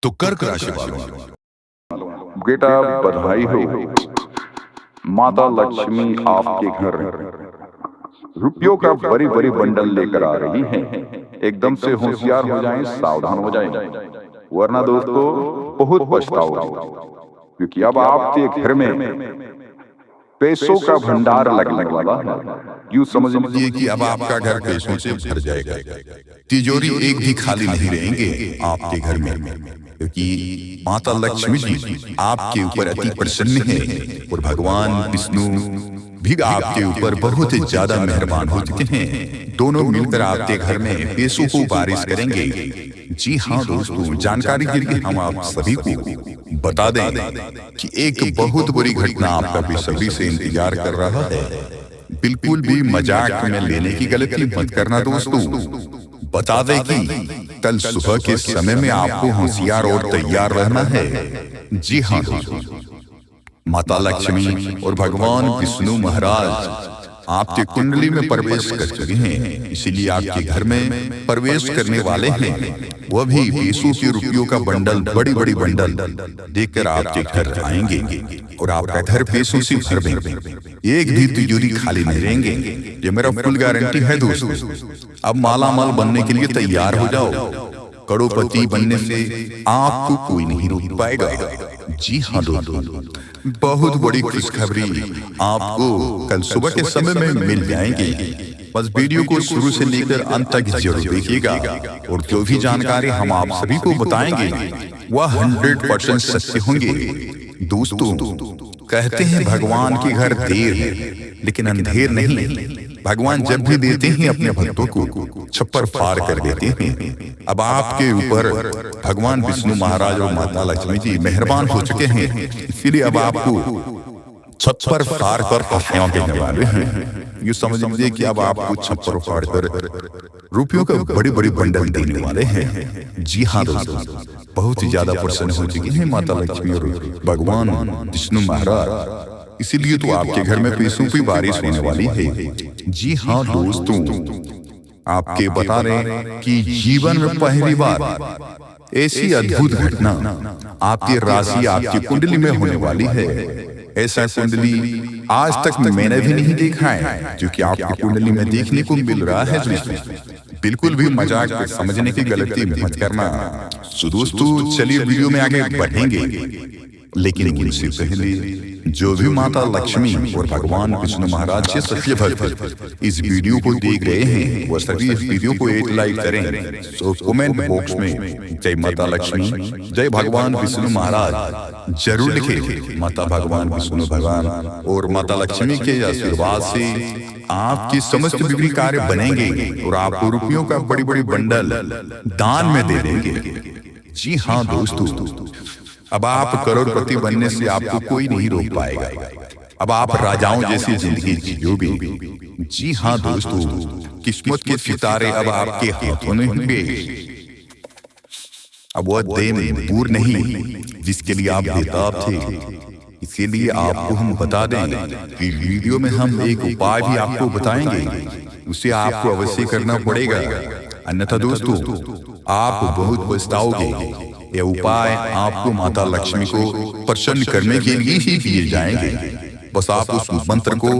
तो कर्क राशि वालों, बेटा बधाई हो। माता लक्ष्मी आपके घर रुपयों का बड़ी बड़ी बंडल लेकर आ रही है। एकदम से होशियार हो जाएं, सावधान हो जाएं, वरना दोस्तों बहुत पछताओगे, क्योंकि अब आपके घर में पैसों का भंडार लगने वाला है। यूं समझ ये कि अब आपका घर पैसों से भर जाएगा। तिजोरी एक भी खाली नहीं रहेंगे आपके घर में, क्योंकि माता लक्ष्मी जी आपके ऊपर अति प्रसन्न है और भगवान विष्णु भी आपके ऊपर बहुत ही ज्यादा मेहरबान हो चुके हैं। दोनों मिलकर आपके घर में पैसों को बारिश करेंगे। जी हाँ दोस्तों, जानकारी के लिए हम आप सभी को बता दें कि एक बहुत बुरी घटना आपका बेसब्री से इंतजार कर रहा है। बिल्कुल भी मजाक में लेने की गलती मत करना दोस्तों। बता दें कि कल सुबह के समय में आपको होशियार और तैयार रहना है। जी हाँ दोस्तों, माता लक्ष्मी और भगवान विष्णु महाराज आपके कुंडली में प्रवेश कर चुके हैं, इसीलिए आपके घर में प्रवेश करने वाले हैं। वह भी पैसों के रुपयों का बंडल, बड़ी बड़ी बंडल देखकर आपके घर आएंगे और आपका घर पैसों से भर देंगे। एक भी तिजोरी खाली नहीं रहेंगे, ये मेरा फुल गारंटी है दोस्तों। अब मालामाल बनने के लिए तैयार हो जाओ। करोड़पति बनने से आपको कोई नहीं रोक पाएगा। जी हाँ दोस्तों, बहुत बड़ी खुशखबरी आपको कल सुबह के समय में मिल जाएंगी। बस वीडियो को शुरू से लेकर अंत तक जरूर देखिएगा और जो भी जानकारी हम आप सभी को बताएंगे वह 100% सत्य होंगे। दोस्तों, कहते हैं भगवान के घर देर है लेकिन अंधेर नहीं। भगवान जब भी देते हैं अपने भक्तों को छप्पर फाड़ कर देते हैं। अब आपके ऊपर भगवान विष्णु महाराज और माता लक्ष्मी जी मेहरबान हो चुके हैं, इसलिए अब आपको छप्पर फाड़ कर खुशियां देने वाले हैं। ये समझ लीजिए कि अब आपको छप्पर फाड़ कर रुपयों का बड़ी बड़ी बंडल देने वाले हैं। जी हाँ दोस्तों, बहुत ही ज्यादा प्रसन्न हो चुकी हैं माता लक्ष्मी और भगवान विष्णु महाराज, इसीलिए तो आपके घर में पैसों की बारिश होने वाली है। जी हाँ दोस्तों, आपके बता रहे कि जीवन में पहली बार ऐसी अद्भुत घटना आपकी राशि, आपकी कुंडली में होने वाली है। ऐसा कुंडली आज तक मैंने भी नहीं देखा है, जो कि आपकी कुंडली में देखने को मिल रहा है। बिल्कुल भी मजाक समझने की गलती मत करना। तो दोस्तों चलिए वीडियो में आगे बढ़ेंगे, लेकिन उससे पहले जो भी माता लक्ष्मी और भगवान विष्णु महाराज के सच्चे भक्त इस वीडियो को देख रहे हैं, वो सभी इस वीडियो को एक लाइक करें। तो कमेंट बॉक्स में जय माता लक्ष्मी, जय भगवान विष्णु महाराज जरूर लिखें। माता भगवान विष्णु भगवान और माता लक्ष्मी के आशीर्वाद से आपके समस्त बिगड़ी कार्य बनेंगे और आपको रुपयों का बड़ी बड़ी बंडल दान में दे देंगे। जी हाँ दोस्तों, अब आप करोड़पति बनने से आपको कोई नहीं रोक पाएगा। अब आप राजाओं जैसी जिंदगी जियोगे। जी हाँ दोस्तों, किस्मत के सितारे अब आपके हाथों में होंगे। अब वह दिन दूर नहीं जिसके लिए आप बेताब थे। इसीलिए आपको हम बता दें कि वीडियो में हम एक उपाय भी आपको बताएंगे, उसे आपको अवश्य करना पड़ेगा, अन्यथा दोस्तों आप बहुत पछताओगे। यह उपाय आपको माता लक्ष्मी को प्रसन्न करने के लिए ही किए जाएंगे। बस आप उस मंत्र को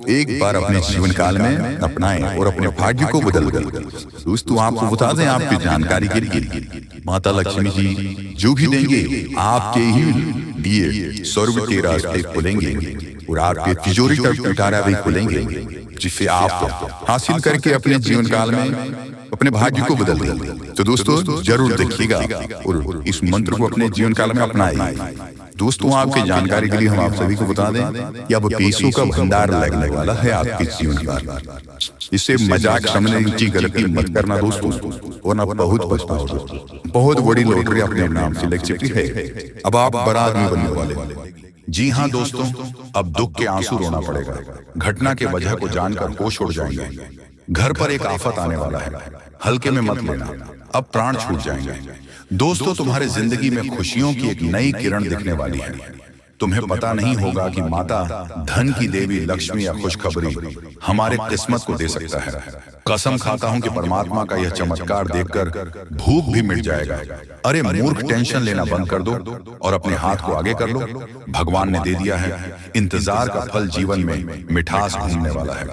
एक बार अपने जीवन काल में अपनाएं और अपने भाग्य को बदल दें। दोस्तों आपको बता दें, आपकी जानकारी के लिए माता लक्ष्मी जी जो भी देंगे आपके ही लिए स्वर्ग के रास्ते खुलेंगे और आपके तिजोरी का पिटारा भी खुलेंगे, जिससे आप हासिल करके अपने जीवन काल में अपने भाग्य को बदल दें। तो दोस्तों जरूर देखिएगा और इस मंत्र को अपने जीवन काल में अपनाइए। दोस्तों आपकी जानकारी के लिए हम आप सभी को बता दें कि अब पैसों का भंडार लगने वाला है आपके जीवन काल में। इससे मजाक समझने की गलती मत करना दोस्तों, वरना बहुत पछताओगे। बहुत बड़ी लॉटरी अपने नाम से लग चुकी है। अब आप बड़ा आदमी बनने वाले। जी हाँ दोस्तों, अब दुख के आंसू रोना पड़ेगा। घटना के वजह को जानकर होश उड़ जाएंगे। घर पर एक आफत आने वाला है, हल्के में मत लेना, अब प्राण छूट जाएंगे। दोस्तों तुम्हारे जिंदगी में खुशियों की एक नई किरण दिखने वाली है। तुम्हें पता नहीं होगा कि माता धन की देवी लक्ष्मी या खुशखबरी हमारे किस्मत को दे सकता है। कसम खाता हूं कि परमात्मा का यह चमत्कार देखकर भूख भी मिट जाएगा। अरे मूर्ख, टेंशन लेना बंद कर दो और अपने हाथ को आगे कर लो। भगवान ने दे दिया है। इंतजार का फल जीवन में मिठास घूमने वाला है।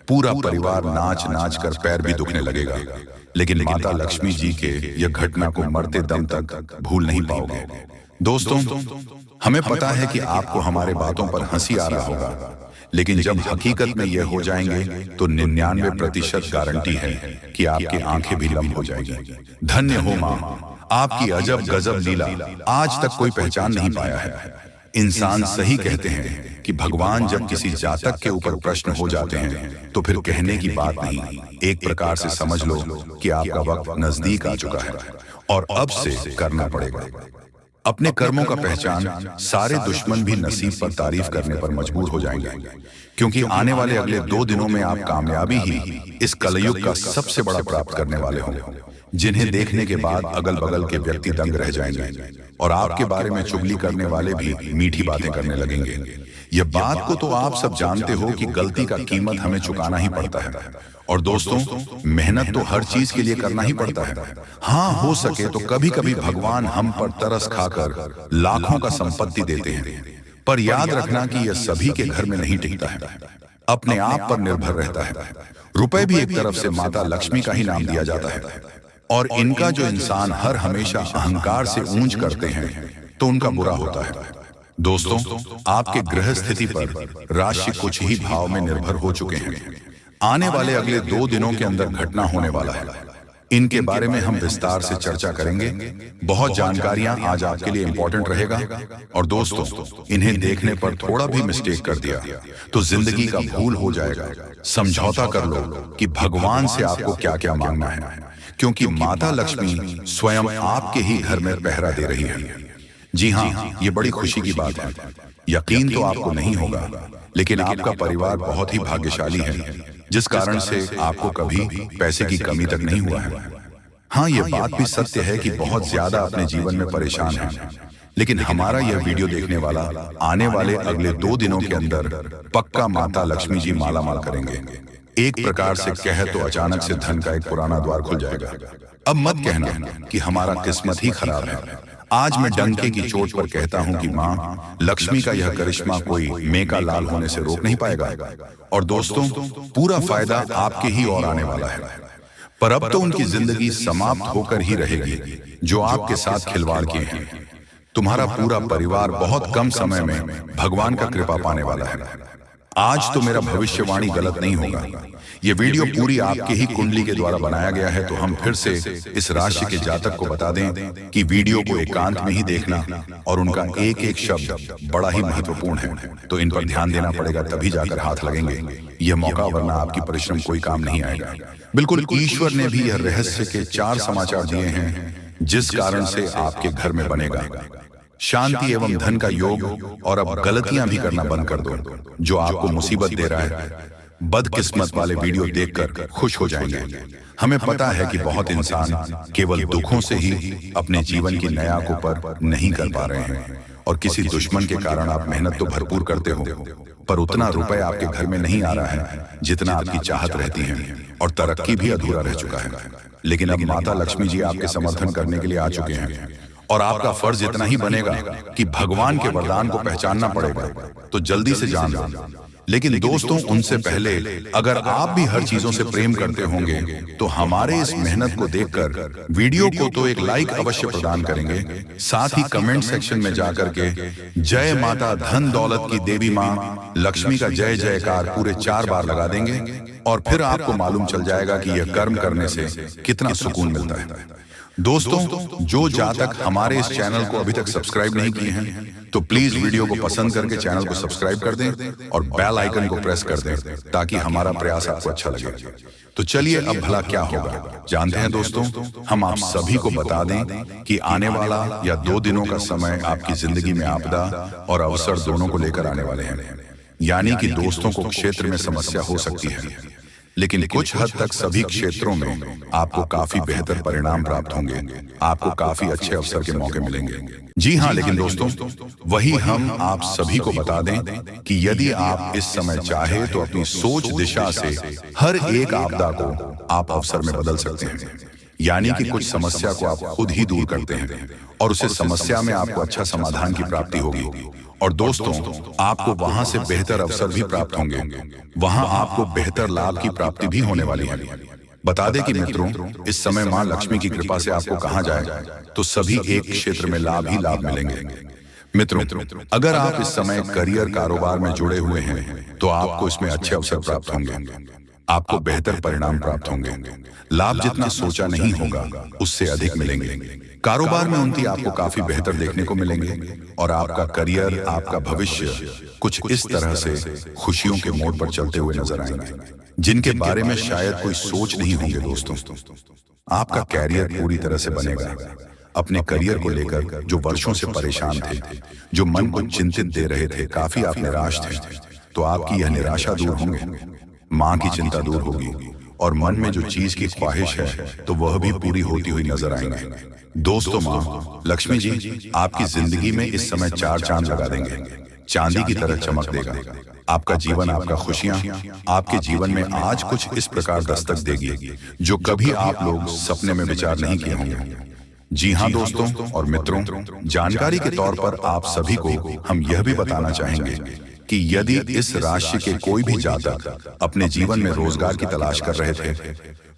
पूरा परिवार नाच नाच कर पैर भी दुखने लगेगा, लेकिन माता लक्ष्मी जी के यह घटना को मरते दम तक भूल नहीं पाओगे। दोस्तों, हमें पता है कि आपको हमारे बातों पर हंसी आ रहा होगा, लेकिन जब हकीकत में यह हो जाएंगे तो 99% गारंटी है कि आपकी आंखें भी लंब हो जाएगी। धन्य हो मां, आपकी अजब गजब लीला आज तक कोई पहचान नहीं पाया है। इंसान सही कहते हैं कि भगवान जब किसी जातक के ऊपर प्रश्न हो जाते हैं तो फिर कहने की बात नहीं। एक प्रकार से समझ लो कि आपका वक्त नजदीक आ चुका है और अब से करना पड़ेगा। अपने कर्मों का पहचान सारे दुश्मन भी नसीब पर तारीफ करने पर मजबूर हो जाएंगे, क्योंकि आने वाले अगले 2 दिनों में आप कामयाबी ही इस कलयुग का सबसे बड़ा प्राप्त करने वाले हों, जिन्हें देखने के बाद अगल बगल के व्यक्ति दंग रह जाएंगे और आपके बारे में चुगली करने वाले भी मीठी बातें करने लगेंगे। यह बात को तो आप सब जानते हो कि गलती का कीमत हमें चुकाना ही पड़ता है। और दोस्तों, मेहनत तो हर चीज के लिए करना ही पड़ता है। हाँ, हो सके तो कभी कभी भगवान हम पर तरस खाकर लाखों का संपत्ति देते हैं, पर याद रखना कि यह सभी के घर में नहीं टिकता है, अपने आप पर निर्भर रहता है। रुपए भी एक तरफ से माता लक्ष्मी का ही नाम दिया जाता है, और इनका जो इंसान हर हमेशा अहंकार से ऊंच करते हैं तो उनका बुरा होता है। दोस्तों, आपके ग्रह स्थिति पर राशि कुछ ही भाव में निर्भर हो चुके हैं। आने वाले अगले 2 दिनों के अंदर घटना होने वाला है। इनके बारे में हम विस्तार से चर्चा करेंगे। बहुत जानकारियां आज आपके लिए इंपॉर्टेंट रहेगा। और दोस्तों, इन्हें देखने पर थोड़ा भी मिस्टेक कर दिया तो जिंदगी का भूल हो जाएगा। समझौता कर लो कि भगवान से आपको क्या क्या मांगना है, क्योंकि माता लक्ष्मी स्वयं आपके ही घर में पहरा दे रही है। जी हाँ, ये बड़ी खुशी की बात है। यकीन तो आपको नहीं होगा, लेकिन आपका परिवार बहुत ही भाग्यशाली है, जिस कारण से आपको कभी पैसे की कमी तक नहीं हुआ है। हाँ, ये बात भी सत्य है कि बहुत ज्यादा अपने जीवन में परेशान हैं, लेकिन हमारा यह वीडियो देखने वाला आने वाले अगले 2 दिनों के अंदर पक्का माता लक्ष्मी जी माला माल करेंगे। एक प्रकार से कहे तो अचानक से धन का एक पुराना द्वार खुल जाएगा। अब मत कहना कि हमारा किस्मत ही खराब है। आज मैं डंके की चोट पर कहता हूं कि मां लक्ष्मी का यह करिश्मा कोई मेका लाल होने से रोक नहीं पाएगा। और दोस्तों, पूरा फायदा आपके ही ओर आने वाला है। पर अब तो उनकी जिंदगी समाप्त होकर ही रहेगी जो आपके साथ खिलवाड़ किए हैं। तुम्हारा पूरा परिवार बहुत कम समय में भगवान का कृपा पाने वाला है। आज तो मेरा भविष्यवाणी गलत नहीं होगा। यह वीडियो पूरी आपके ही कुंडली के द्वारा बनाया गया है, तो हम फिर से इस राशि के जातक को बता दें कि वीडियो को एकांत में ही देखना और उनका एक एक शब्द बड़ा ही महत्वपूर्ण है, तो इन पर ध्यान देना पड़ेगा, तभी जाकर हाथ लगेंगे यह मौका, वरना आपकी परिश्रम कोई काम नहीं आएगा। बिल्कुल, ईश्वर ने भी यह रहस्य के 4 समाचार दिए हैं, जिस कारण से आपके घर में बनेगा शांति एवं धन का योग। और अब गलतियां भी करना बंद कर दो जो आपको मुसीबत दे रहा है। बदकिस्मत वाले वीडियो देखकर खुश हो जाएंगे। हमें पता है कि बहुत इंसान केवल दुखों से ही अपने जीवन की नया को पर नहीं कर पा रहे हैं, और किसी दुश्मन के कारण आप मेहनत तो भरपूर करते हो, पर उतना रुपए आपके घर में नहीं आ रहा है जितना आपकी चाहत रहती है, और तरक्की भी अधूरा रह चुका है। लेकिन अब माता लक्ष्मी जी आपके समर्थन करने के लिए आ चुके हैं, और आपका फर्ज इतना ही बनेगा कि भगवान के वरदान को पहचानना पड़ेगा। तो जल्दी से जान लो। लेकिन दोस्तों, उनसे पहले अगर आप भी हर चीजों से प्रेम करते होंगे तो हमारे इस मेहनत को देखकर वीडियो को तो एक लाइक अवश्य प्रदान करेंगे। साथ ही कमेंट सेक्शन में जाकर के जय माता धन दौलत की देवी मां लक्ष्मी का जय जयकार पूरे 4 बार लगा देंगे, और फिर आपको मालूम चल जाएगा कि यह कर्म करने से कितना सुकून मिलता है। दोस्तों, जो जातक हमारे इस चैनल को अभी तक सब्सक्राइब नहीं किए हैं तो प्लीज वीडियो को पसंद करके चैनल को सब्सक्राइब कर दें और बेल आइकन को प्रेस कर दें, ताकि हमारा प्रयास आपको अच्छा लगे। तो चलिए, अब भला क्या होगा जानते हैं दोस्तों। हम आप सभी को बता दें कि आने वाला या 2 दिनों का समय आपकी जिंदगी में आपदा और अवसर दोनों को लेकर आने वाले हैं। यानी कि दोस्तों को क्षेत्र में समस्या हो सकती है, लेकिन कुछ हद तक सभी क्षेत्रों में आपको काफी बेहतर परिणाम प्राप्त होंगे, आपको काफी अच्छे अवसर के मौके मिलेंगे। जी हाँ, लेकिन दोस्तों वही हम आप सभी को बता दें कि यदि आप इस समय चाहे तो अपनी सोच दिशा से हर एक आपदा को आप अवसर में बदल सकते हैं। यानी कि कुछ समस्या को आप खुद ही दूर करते हैं और उस समस्या में आपको अच्छा समाधान की प्राप्ति होगी। और दोस्तों आपको वहां से बेहतर अवसर भी प्राप्त होंगे, वहां आपको बेहतर लाभ की प्राप्ति भी होने वाली है। बता दें कि मित्रों इस समय मां लक्ष्मी की कृपा से आपको कहा जाए तो सभी एक क्षेत्र में लाभ ही लाभ मिलेंगे। मित्रों अगर आप इस समय करियर कारोबार में जुड़े हुए हैं तो आपको इसमें अच्छे अवसर प्राप्त होंगे, आपको बेहतर परिणाम प्राप्त होंगे, लाभ जितना सोचा नहीं होगा उससे अधिक मिलेंगे। कारोबार में उन्नति आपको काफी बेहतर देखने को मिलेंगे और आपका करियर, आपका भविष्य कुछ इस तरह से खुशियों के मोड़ पर चलते हुए नजर आएंगे जिनके बारे में शायद कोई सोच नहीं होंगे। दोस्तों आपका कैरियर पूरी तरह से बनेगा। अपने करियर को लेकर जो वर्षों से परेशान थे, जो मन को चिंतित दे रहे थे, काफी आप निराश थे, तो आपकी यह निराशा दूर होंगे, मां की चिंता दूर होगी और मन में जो चीज की ख्वाहिश है तो वह भी पूरी होती हुई नजर आएंगे। दोस्तों मां लक्ष्मी जी आपकी जिंदगी में इस समय चार चांद लगा देंगे, चांदी की तरह चमक देगा। आपका जीवन, आपका खुशियां आपके जीवन में आज कुछ इस प्रकार दस्तक देगी जो कभी आप लोग सपने में विचार नहीं किए होंगे। जी हाँ दोस्तों और मित्रों, जानकारी के तौर पर आप सभी को हम यह भी बताना चाहेंगे कि यदि इस राशि के कोई भी जातक अपने जीवन में रोजगार की तलाश कर रहे थे,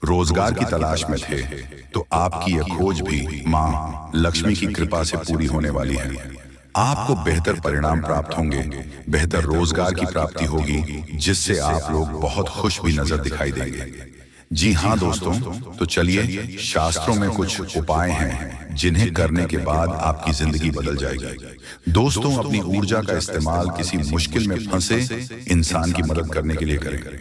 रोजगार की तलाश में थे, तो आपकी यह खोज भी मां लक्ष्मी की कृपा से पूरी होने वाली है। आपको बेहतर परिणाम प्राप्त होंगे, बेहतर रोजगार की प्राप्ति होगी जिससे आप लोग बहुत खुश भी नजर दिखाई देंगे। जी हाँ दोस्तों, तो चलिए शास्त्रों में कुछ उपाय हैं जिन्हें करने के बाद आपकी जिंदगी बदल जाएगी। दोस्तों अपनी ऊर्जा का इस्तेमाल किसी मुश्किल में फंसे इंसान की मदद करने के लिए करें।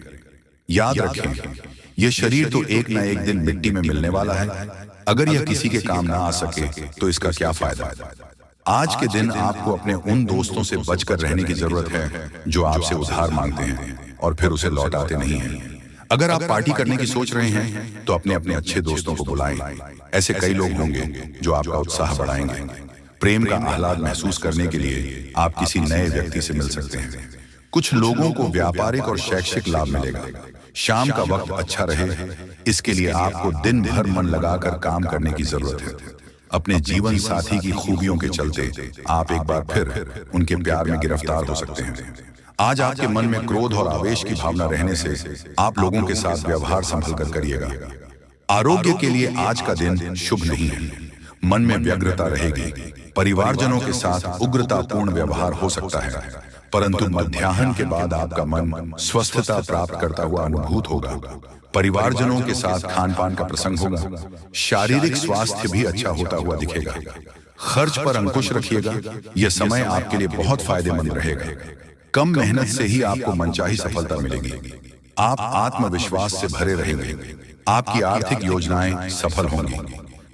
याद रखें यह शरीर तो एक न एक दिन मिट्टी में मिलने वाला है। अगर यह किसी के काम ना आ सके तो इसका क्या फायदा। आज के दिन आपको अपने उन दोस्तों से बचकर रहने की जरूरत है जो आपसे उधार मांगते हैं और फिर उसे लौटाते नहीं हैं। अगर आप पार्टी करने की सोच रहे हैं तो अपने अपने अच्छे दोस्तों को बुलाएं। ऐसे कई लोग होंगे जो आपका उत्साह बढ़ाएंगे। प्रेम का आह्लाद महसूस करने के लिए आप किसी नए व्यक्ति से मिल सकते हैं। कुछ लोगों को व्यापारिक और शैक्षिक लाभ मिलेगा। शाम का वक्त अच्छा रहे इसके लिए आपको दिन भर मन लगाकर काम करने की जरूरत है। अपने जीवन साथी की खूबियों के चलते आप एक बार फिर उनके प्यार में गिरफ्तार हो सकते हैं। आज आपके मन में क्रोध और आवेश की भावना रहने से आप लोगों के साथ व्यवहार संभल कर करिएगा। आरोग्य के लिए आज का दिन शुभ नहीं है। मन में व्यग्रता रहेगी। परिवारजनों के साथ उग्रतापूर्ण व्यवहार हो सकता है, परंतु मध्याह्न के बाद आपका मन स्वस्थता प्राप्त करता हुआ अनुभूत होगा। परिवारजनों के साथ खान पान का प्रसंग होगा। शारीरिक स्वास्थ्य भी अच्छा होता हुआ दिखेगा। खर्च पर अंकुश रखिएगा। यह समय आपके लिए बहुत फायदेमंद रहेगा। कम मेहनत से ही आपको मनचाही सफलता मिलेगी। आप आत्मविश्वास से भरे रहेंगे। आपकी आर्थिक योजनाएं सफल होंगी।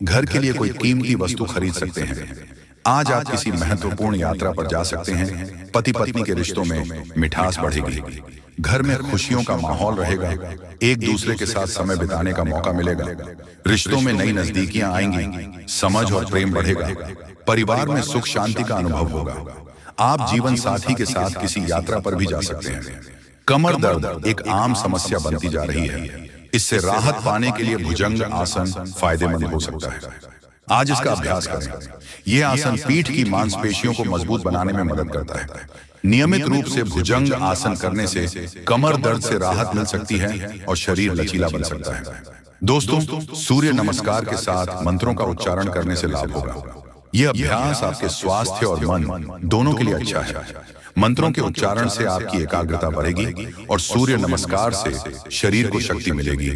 घर के लिए कोई कीमती वस्तु खरीद सकते हैं। आज आप किसी महत्वपूर्ण यात्रा पर जा सकते हैं। पति पत्नी के रिश्तों में मिठास बढ़ेगी। घर में खुशियों का माहौल रहेगा। एक दूसरे के साथ समय बिताने का मौका मिलेगा। रिश्तों में नई नजदीकियां आएंगी। समझ और प्रेम बढ़ेगा। परिवार में सुख शांति का अनुभव होगा। आप जीवन साथी के साथ किसी यात्रा पर भी जा सकते हैं। कमर दर्द एक आम समस्या बनती जा रही है। इससे राहत पाने के लिए भुजंग आसन फायदेमंद हो सकता है। आज इसका अभ्यास करें। यह आसन पीठ की मांसपेशियों को मजबूत बनाने में मदद करता है। नियमित रूप से भुजंग आसन करने से कमर दर्द से राहत मिल सकती है और शरीर लचीला बन सकता है। दोस्तों सूर्य नमस्कार के साथ मंत्रों का उच्चारण करने से लाभ होगा। यह अभ्यास आपके स्वास्थ्य और मन दोनों के लिए अच्छा है। मंत्रों के उच्चारण से आपकी एकाग्रता बढ़ेगी और सूर्य नमस्कार से शरीर को शक्ति मिलेगी।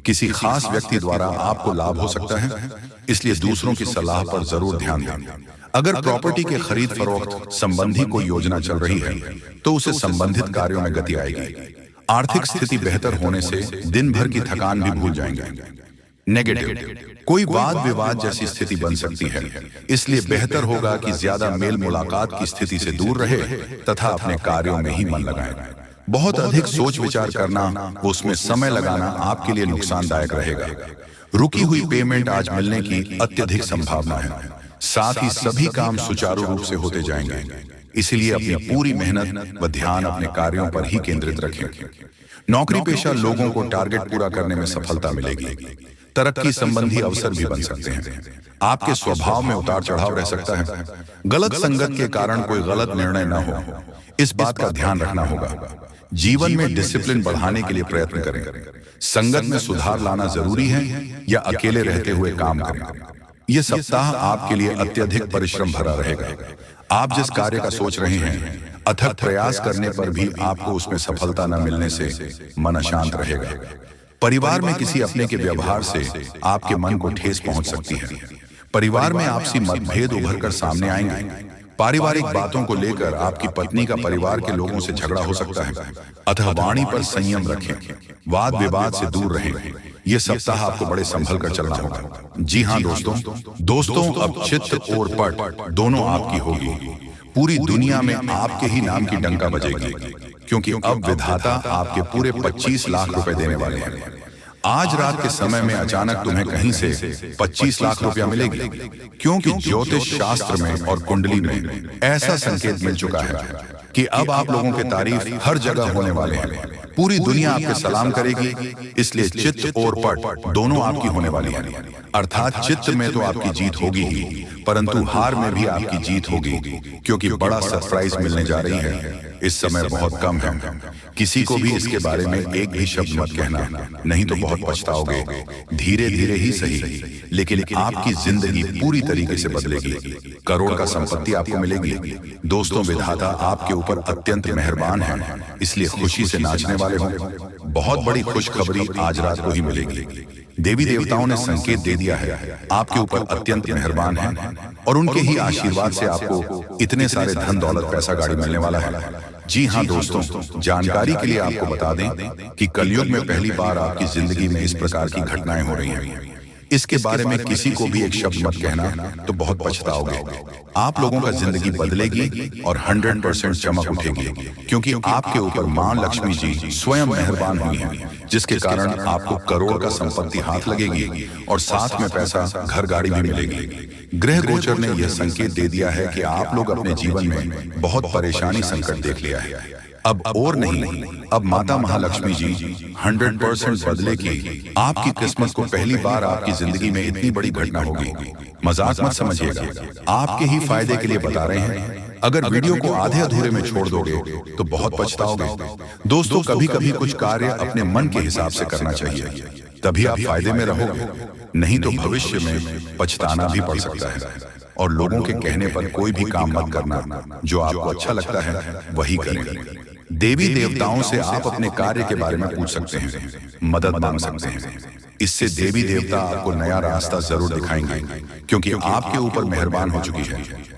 किसी खास व्यक्ति द्वारा आपको लाभ हो सकता है, इसलिए दूसरों की सलाह पर जरूर ध्यान दें। अगर प्रॉपर्टी के खरीद फरोख्त संबंधी कोई योजना चल रही है तो उसे संबंधित कार्यों में गति आएगी। आर्थिक स्थिति बेहतर होने से दिन भर की थकान भी भूल जाएंगे। नेगेटिव कोई वाद विवाद जैसी स्थिति बन सकती है, इसलिए बेहतर होगा कि ज्यादा मेल मुलाकात की स्थिति से दूर रहे तथा अपने कार्यों में ही मन लगाएं। बहुत अधिक सोच विचार करना, उसमें समय लगाना आपके लिए नुकसानदायक रहेगा। रुकी हुई पेमेंट आज मिलने की अत्यधिक संभावना है। साथ ही सभी काम सुचारू रूप से होते जाएंगे। इसलिए अपनी पूरी मेहनत व ध्यान अपने कार्यों पर ही केंद्रित रखें। नौकरी पेशा लोगों को टारगेट पूरा करने में सफलता मिलेगी। तरक्की संबंधी अवसर भी बन सकते हैं। आपके स्वभाव में उतार चढ़ाव रह सकता है। गलत संगत के कारण कोई गलत निर्णय न हो, इस बात का ध्यान रखना होगा। जीवन में डिसिप्लिन बढ़ाने के लिए प्रयत्न करें। संगत में सुधार लाना जरूरी है या अकेले रहते हुए काम करें। यह सप्ताह आपके लिए अत्यधिक परिश्रम भरा रहेगा। आप जिस कार्य का सोच रहे हैं, अथक प्रयास करने पर भी आपको उसमें सफलता न मिलने से मन अशांत रहेगा। परिवार में किसी अपने के व्यवहार से आपके मन को ठेस पहुंच सकती है। परिवार में आपसी मतभेद उभर कर सामने आएंगे। पारिवारिक बातों को लेकर आपकी पत्नी का परिवार के लोगों से झगड़ा हो सकता है। अतः वाणी पर संयम रखें, वाद विवाद से दूर रहें। यह सप्ताह आपको बड़े संभल कर चलना होगा। जी हाँ दोस्तों, अब चित्त और पट दोनों आपकी होगी। पूरी दुनिया में आपके ही नाम की डंका बजेगी, क्योंकि अब विधाता आपके पूरे 25 लाख रुपए देने वाले हैं। आज रात के समय में अचानक तुम्हें कहीं से 25 लाख रुपया मिलेगी, क्योंकि ज्योतिष शास्त्र में और कुंडली में ऐसा संकेत मिल चुका है कि अब आप लोगों के तारीफ हर जगह होने वाले हैं। पूरी दुनिया आपके सलाम करेगी। इसलिए चित्त और पट दोनों आपकी होने वाली है। अर्थात चित्त में तो आपकी जीत होगी ही, परंतु हार में भी आपकी जीत होगी, क्योंकि बड़ा सरप्राइज मिलने जा रही है। इस समय बहुत कम है। किसी को भी इसके बारे में एक भी शब्द मत कहना, नहीं तो बहुत पछताओगे। धीरे धीरे ही सही, लेकिन आपकी जिंदगी पूरी तरीके से बदलेगी। करोड़ का संपत्ति आपको मिलेगी। दोस्तों, विधाता आपके ऊपर अत्यंत मेहरबान है, इसलिए खुशी से नाचने वाले हो। बहुत बड़ी खुशखबरी आज रात को ही मिलेगी। देवी देवताओं ने संकेत दे दिया है, आपके ऊपर अत्यंत मेहरबान है और उनके ही आशीर्वाद से आपको इतने सारे धन दौलत पैसा गाड़ी मिलने वाला है। जी हाँ दोस्तों, जानकारी के लिए आपको बता दें कि कलयुग में पहली बार आपकी जिंदगी में इस प्रकार की घटनाएं हो रही हैं। इसके बारे में किसी को भी एक शब्द मत कहना, तो बहुत पछताओगे। आप लोगों का जिंदगी बदलेगी और 100% चमक उठेगी, क्योंकि आपके ऊपर मां लक्ष्मी जी स्वयं मेहरबान हुई हैं, जिसके कारण आपको करोड़ का संपत्ति हाथ लगेगी और साथ में पैसा, घर गाड़ी भी मिलेगी। ग्रह गोचर ने यह संकेत दे दिया है कि आप लोग अपने जीवन में बहुत परेशानी संकट देख लिया है। अब और नहीं, अब माता महालक्ष्मी जी 100% बदलेगी। आपकी किस्मत को पहली बार आपकी जिंदगी में इतनी बड़ी घटना होगी। मजाक मत समझिएगा, आपके ही फायदे के लिए बता रहे हैं। अगर वीडियो को आधे अधूरे में छोड़ दोगे तो बहुत पछताओगे। दोस्तों, कभी कभी कुछ कार्य अपने मन के हिसाब से करना चाहिए, तभी आप फायदे में रहोगे, नहीं तो भविष्य में पछताना भी पड़ सकता है। और लोगों के कहने पर कोई भी काम मत करना, जो आपको अच्छा लगता है वही करें। देवी देवताओं से आप अपने कार्य के बारे में पूछ सकते हैं, मदद मांग सकते हैं। इससे देवी देवता आपको नया रास्ता जरूर दिखाएंगे, क्योंकि आपके ऊपर मेहरबान हो चुकी है।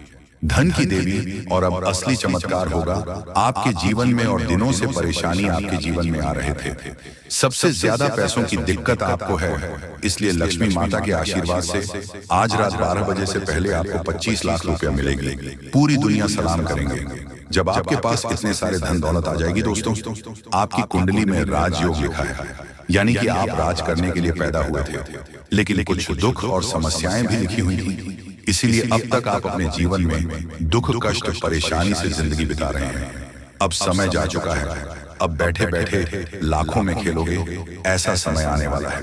धन की देवी और अब असली चमत्कार होगा। आपके जीवन में और दिनों से परेशानी आपके जीवन में आ रहे थे। सबसे ज्यादा पैसों की दिक्कत आपको है, इसलिए लक्ष्मी माता के आशीर्वाद से आज रात 12 बजे से पहले आपको 25 लाख रुपया मिलेगी। पूरी दुनिया सलाम करेंगे। जब आपके पास इतने सारे धन दौलत आ जाएगी दोस्तों, आपकी कुंडली में राजयोग लिखा है, यानी कि आप राज करने के लिए पैदा हुए थे, लेकिन कुछ दुख और समस्याएं भी लिखी हुई थी। इसीलिए अब तक आप अपने जीवन में दुख, कष्ट, परेशानी से जिंदगी बिता रहे हैं। अब समय जा चुका है, अब बैठे बैठे लाखों में खेलोगे, ऐसा समय आने वाला है।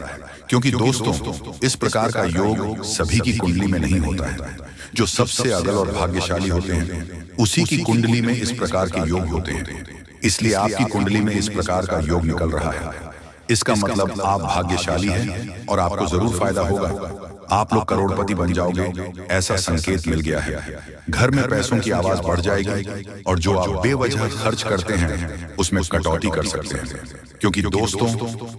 क्योंकि दोस्तों, इस प्रकार का योग सभी की कुंडली में नहीं होता है। जो सबसे अगल और भाग्यशाली होते हैं, उसी की कुंडली में इस प्रकार के योग होते हैं। इसलिए आपकी कुंडली में इस प्रकार का योग निकल रहा है। इसका मतलब आप भाग्यशाली हैं और आपको जरूर फायदा होगा। आप लोग करोड़पति बन जाओगे, ऐसा संकेत मिल गया है। घर में पैसों की आवाज बढ़ जाएगी और जो आप बेवजह खर्च करते हैं उसमें कटौती कर सकते हैं। क्योंकि दोस्तों,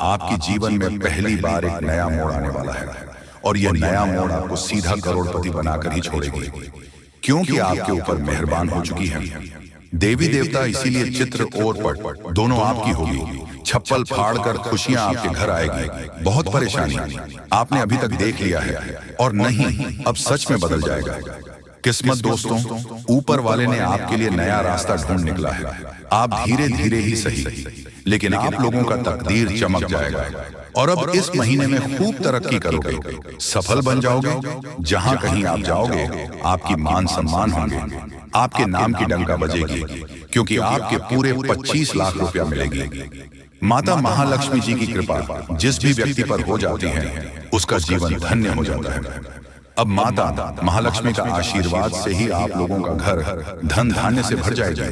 आपके जीवन में पहली बार एक नया मोड़ आने वाला है और यह नया मोड़ आपको सीधा करोड़पति बनाकर ही छोड़ेगी, क्योंकि आपके ऊपर मेहरबान हो चुकी है देवी देवता। इसीलिए चित्र और पट दोनों आपकी होगी। छप्पल फाड़ कर खुशियां आपके घर आएगी। बहुत परेशानी आपने अभी तक देख लिया है और नहीं, अब सच में बदल जाएगा। किस्मत दोस्तों, ऊपर वाले ने आपके लिए नया रास्ता ढूंढ निकला है। आप धीरे धीरे ही सही, लेकिन आप लोगों का तकदीर चमक जाएगा और अब इस महीने में खूब तरक्की करोगे, सफल बन जाओगे। जहां कहीं आप जाओगे आपकी मान सम्मान होंगे, आपके नाम की डंका बजेगी, क्योंकि आपके पूरे 25 लाख रुपया मिलेगी। माता महालक्ष्मी जी की कृपा जिस भी व्यक्ति पर हो जाती है उसका जीवन धन्य हो जाता है। अब माता महालक्ष्मी का आशीर्वाद से ही आप लोगों का घर धन धान्य से भर जाएगा।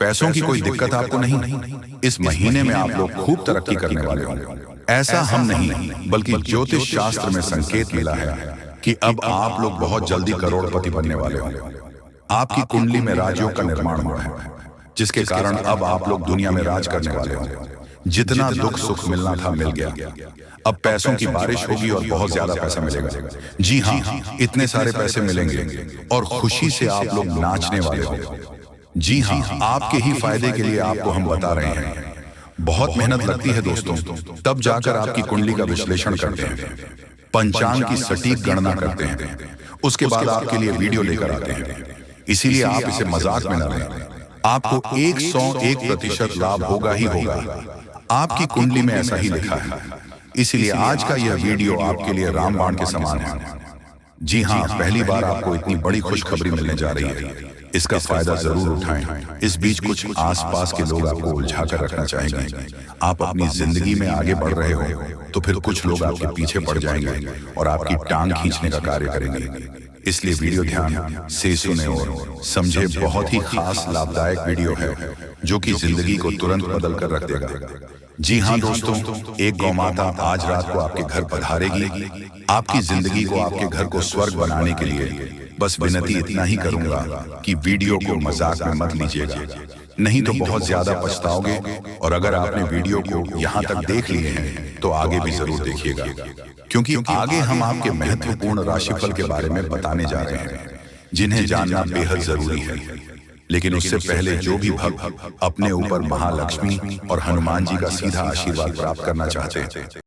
पैसों की कोई दिक्कत आपको नहीं। इस महीने में आप लोग खूब तरक्की करने वाले होंगे। ऐसा हम नहीं बल्कि ज्योतिष शास्त्र में संकेत मिला है कि अब आप लोग बहुत जल्दी करोड़पति बनने वाले होंगे। आपकी कुंडली में राजयोग का निर्माण हुआ है, जिसके कारण अब आप लोग दुनिया में राज करने वाले होंगे। जितना दुख सुख मिलना था मिल गया। अब पैसों की बारिश होगी और बहुत ज्यादा पैसा मिलेगा। जी हाँ, इतने सारे पैसे मिलेंगे और खुशी से आप लोग नाचने वाले होंगे। जी हाँ, आपके ही फायदे के लिए आपको हम बता रहे हैं। बहुत मेहनत लगती है दोस्तों, तब जाकर आपकी कुंडली का विश्लेषण करते हैं, पंचांग की सटीक गणना करते हैं, उसके बाद आपके लिए वीडियो लेकर आते हैं। इसीलिए आप इसे मजाक में न लें। आपको 101% लाभ होगा ही होगा। आपकी कुंडली में ऐसा ही लिखा है। इसीलिए आज का यह वीडियो आपके लिए रामबाण के समान है। जी हाँ, पहली बार आपको इतनी बड़ी खुशखबरी मिलने जा रही है। इसका फायदा जरूर उठाएं। इस बीच कुछ आसपास के लोग आपको उलझा कर रखना चाहेंगे। आप अपनी जिंदगी में आगे बढ़ रहे हो तो फिर कुछ लोग आपके पीछे पड़ जाएंगे और आपकी टांग खींचने का कार्य करेंगे। इसलिए वीडियो ध्यान से सुने और समझे। बहुत ही खास लाभदायक वीडियो है जो कि जिंदगी को तुरंत बदल कर रख देगा। जी हाँ दोस्तों, एक गौ माता आज रात को आपके घर पधारेगी। आपकी जिंदगी को, आपके घर को स्वर्ग बनाने के लिए बस विनती इतना ही करूंगा कि वीडियो को मजाक में मत लीजिएगा, नहीं तो बहुत ज्यादा पछताओगे। और अगर आपने वीडियो को यहाँ तक देख लिए हैं तो आगे भी जरूर देखिएगा, क्योंकि आगे हम आपके महत्वपूर्ण राशिफल के बारे में बताने जा रहे हैं, जिन्हें जानना बेहद जरूरी है। लेकिन उससे पहले जो भी भक्त अपने ऊपर महालक्ष्मी और हनुमान जी का सीधा आशीर्वाद प्राप्त करना चाहते हैं